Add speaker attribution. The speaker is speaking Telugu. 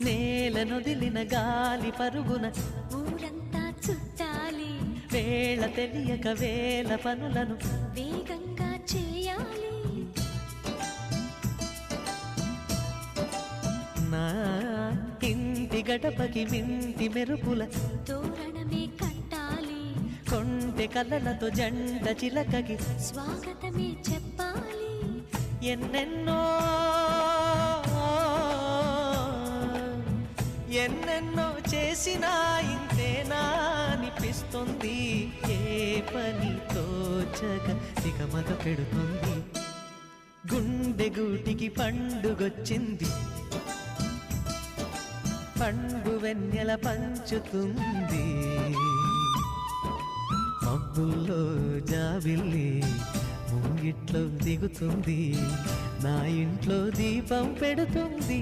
Speaker 1: నేలనొదిలిన గాలి పరుగున
Speaker 2: ఊరంతా చుట్టాలి,
Speaker 1: వేళ తెలియక వేల పనులను
Speaker 2: వేగంగా చేయాలి.
Speaker 1: నా ఇంటి గడపకి మింటి మెరుపుల
Speaker 2: తోరణమే కట్టాలి,
Speaker 1: కొంటె కలలతో జంట చిలకకి
Speaker 2: స్వాగతమే చెప్పాలి.
Speaker 1: ఎన్నెన్నో ఎన్నెన్నో చేసినా ఇంతేనా అనిపిస్తుంది. ఏ పని తోచక దిగమగ పెడుతుంది. గుండె గూటికి పండుగొచ్చింది, పండు వెన్నెల పంచుతుంది. మబ్బుల్లో జాబిల్లి ముంగిట్లో దిగుతుంది, నా ఇంట్లో దీపం పెడుతుంది.